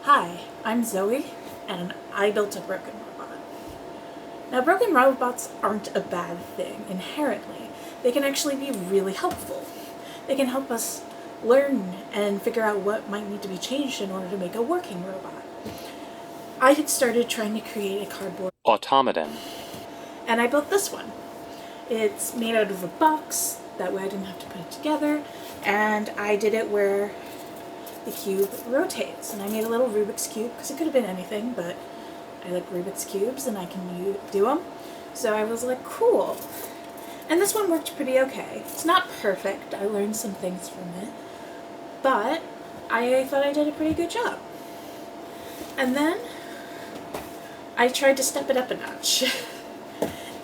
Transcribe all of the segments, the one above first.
Hi, I'm Zoe, and I built a broken robot. Now, broken robots aren't a bad thing inherently. They can actually be really helpful. They can help us learn and figure out what might need to be changed in order to make a working robot. I had started trying to create a cardboard automaton, and I built this one. It's made out of a box, that way I didn't have to put it together, and I did it where the cube rotates. And I made a little Rubik's Cube, because it could have been anything, but I like Rubik's Cubes and I can do them. So I was like, cool. And this one worked pretty okay. It's not perfect, I learned some things from it, but I thought I did a pretty good job. And then I tried to step it up a notch.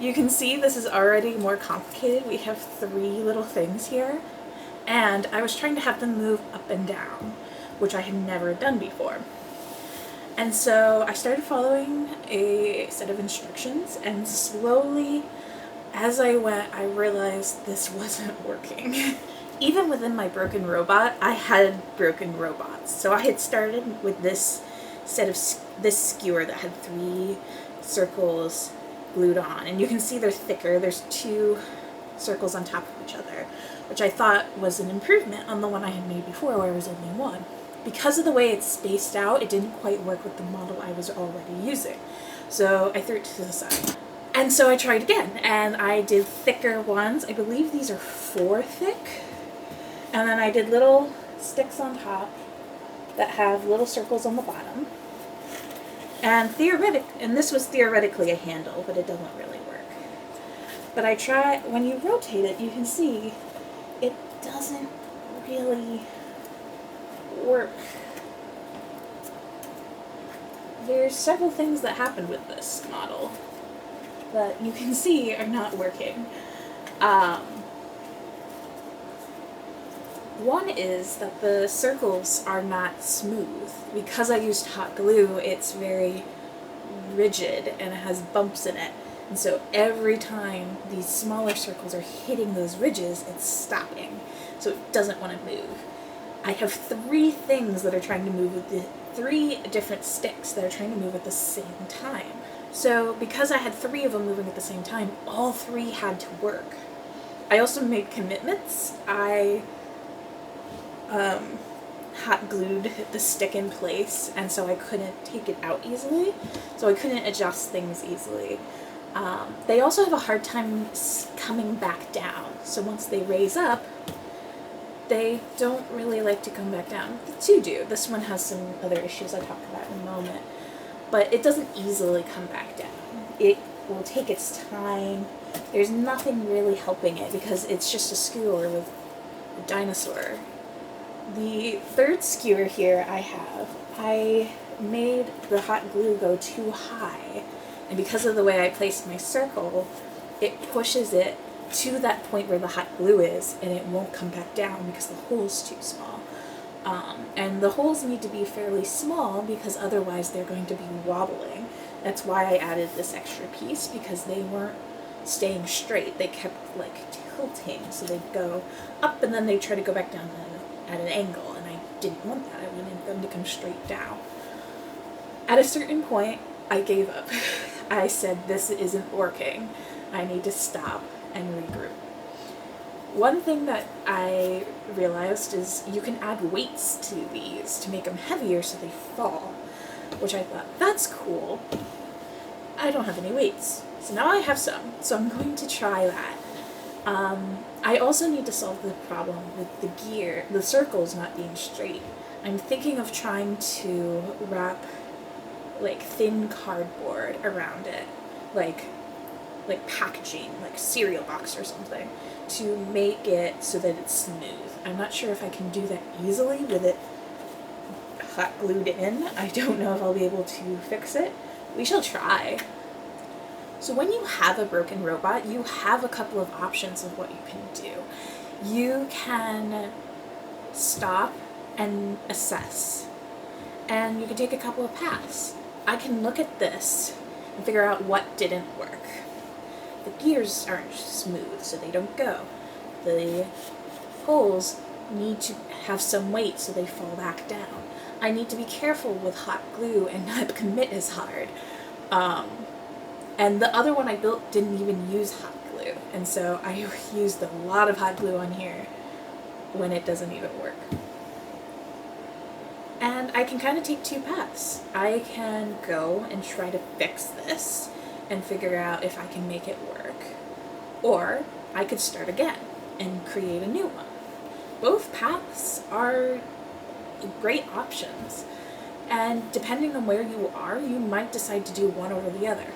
You can see this is already more complicated. We have 3 little things here, and I was trying to have them move up and down, which I had never done before. And so I started following a set of instructions, and slowly, as I went, I realized this wasn't working. Even within my broken robot, I had broken robots. So I had started with this set of this skewer that had 3 circles glued on, and you can see they're thicker. There's 2 circles on top of each other, which I thought was an improvement on the one I had made before where it was only 1. Because of the way it's spaced out, it didn't quite work with the model I was already using. So I threw it to the side. And so I tried again, and I did thicker ones. I believe these are 4 thick. And then I did little sticks on top that have little circles on the bottom. And this was theoretically a handle, but it doesn't really work. But I try, when you rotate it, you can see it doesn't really work. There's several things that happened with this model that you can see are not working. One is that the circles are not smooth. Because I used hot glue, it's very rigid and it has bumps in it. And so every time these smaller circles are hitting those ridges, it's stopping. So it doesn't want to move. I have 3 things that are trying to move with the 3 different sticks that are trying to move at the same time. So because I had 3 of them moving at the same time, all 3 had to work. I also made commitments. I hot glued the stick in place, and so I couldn't take it out easily, so I couldn't adjust things easily. They also have a hard time coming back down, so once they raise up, they don't really like to come back down. The 2 do. This one has some other issues I'll talk about in a moment, but it doesn't easily come back down. It will take its time. There's nothing really helping it because it's just a skewer with a dinosaur. The 3rd skewer here I made the hot glue go too high, and because of the way I placed my circle, it pushes it to that point where the hot glue is, and it won't come back down because the hole's too small. And the holes need to be fairly small because otherwise they're going to be wobbling. That's why I added this extra piece, because they weren't staying straight. They kept like tilting, so they'd go up and then they'd try to go back down at an angle, and I didn't want that. I wanted them to come straight down. At a certain point, I gave up. I said, this isn't working. I need to stop and regroup. One thing that I realized is you can add weights to these to make them heavier so they fall, which I thought, that's cool. I don't have any weights, so now I have some, so I'm going to try that. I also need to solve the problem with the circles not being straight. I'm thinking of trying to wrap like thin cardboard around it, like packaging, like cereal box or something, to make it so that it's smooth. I'm not sure if I can do that easily with it hot glued in. I don't know if I'll be able to fix it. We shall try. So when you have a broken robot, you have a couple of options of what you can do. You can stop and assess, and you can take a couple of paths. I can look at this and figure out what didn't work. The gears aren't smooth, so they don't go. The holes need to have some weight so they fall back down. I need to be careful with hot glue and not commit as hard. And the other one I built didn't even use hot glue, and so I used a lot of hot glue on here when it doesn't even work. And I can kind of take two paths. I can go and try to fix this and figure out if I can make it work, or I could start again and create a new one. Both paths are great options, and depending on where you are, you might decide to do one over the other.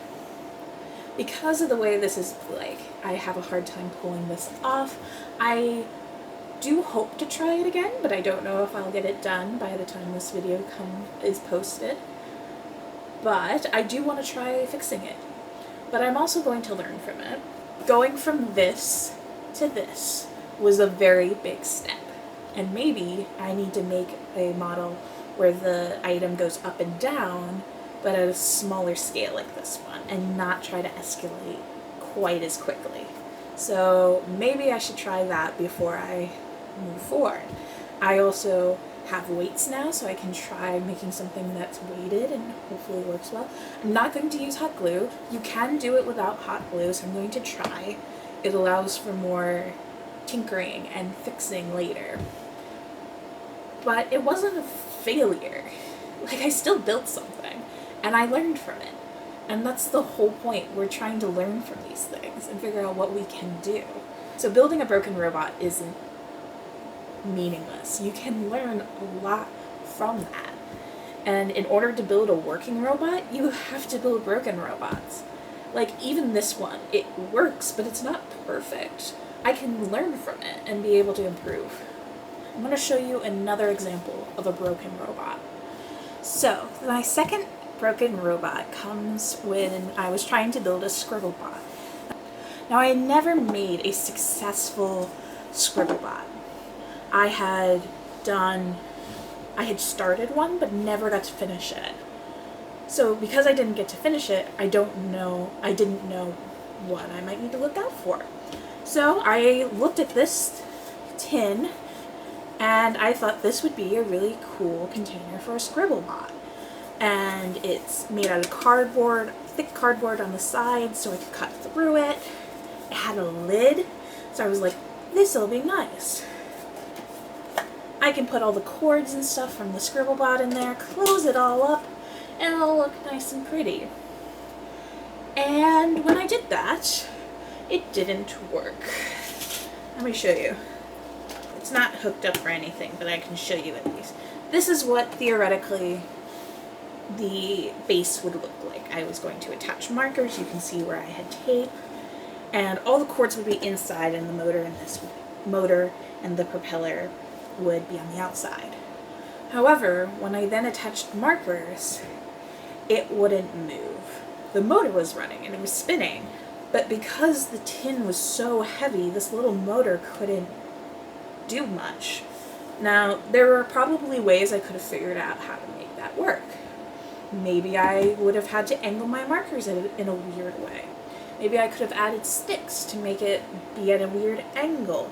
Because of the way this is like, I have a hard time pulling this off. I do hope to try it again, but I don't know if I'll get it done by the time this video is posted. But I do want to try fixing it. But I'm also going to learn from it. Going from this to this was a very big step. And maybe I need to make a model where the item goes up and down, but at a smaller scale like this one, and not try to escalate quite as quickly. So maybe I should try that before I move forward. I also have weights now, so I can try making something that's weighted and hopefully works well. I'm not going to use hot glue. You can do it without hot glue, so I'm going to try. It allows for more tinkering and fixing later. But it wasn't a failure. Like, I still built something, and I learned from it. And that's the whole point. We're trying to learn from these things and figure out what we can do. So building a broken robot isn't meaningless. You can learn a lot from that. And in order to build a working robot, you have to build broken robots. Like, even this one, it works, but it's not perfect. I can learn from it and be able to improve. I'm going to show you another example of a broken robot. So, my second broken robot comes when I was trying to build a Scribblebot. Now, I had never made a successful Scribblebot. I had started one, but never got to finish it. So because I didn't get to finish it, I didn't know what I might need to look out for. So I looked at this tin, and I thought this would be a really cool container for a Scribblebot. And it's made out of cardboard, thick cardboard on the sides, so I could cut through it. It had a lid, so I was like, this'll be nice. I can put all the cords and stuff from the Scribblebot in there, close it all up, and it'll look nice and pretty. And when I did that, it didn't work. Let me show you. It's not hooked up or anything, but I can show you at least. This is what theoretically the base would look like. I was going to attach markers. You can see where I had tape, and all the cords would be inside, and the motor and the propeller would be on the outside. However, when I then attached markers, it wouldn't move. The motor was running and it was spinning, but because the tin was so heavy, this little motor couldn't do much. Now, there were probably ways I could have figured out how to make that work. Maybe I would have had to angle my markers in a weird way. Maybe I could have added sticks to make it be at a weird angle.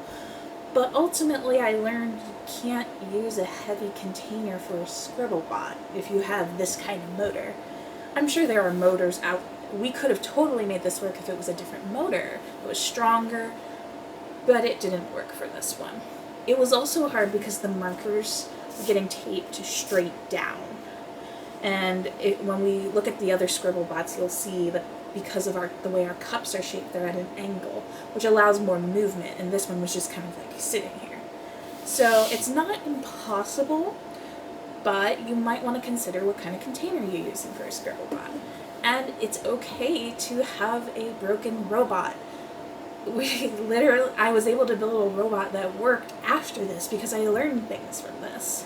But ultimately, I learned you can't use a heavy container for a Scribblebot if you have this kind of motor. I'm sure there are motors out. We could have totally made this work if it was a different motor. It was stronger, but it didn't work for this one. It was also hard because the markers were getting taped straight down. And when we look at the other Scribblebots, you'll see that because of the way our cups are shaped, they're at an angle, which allows more movement, and this one was just kind of like sitting here. So it's not impossible, but you might want to consider what kind of container you're using for a Scribblebot. And it's okay to have a broken robot. I was able to build a robot that worked after this because I learned things from this.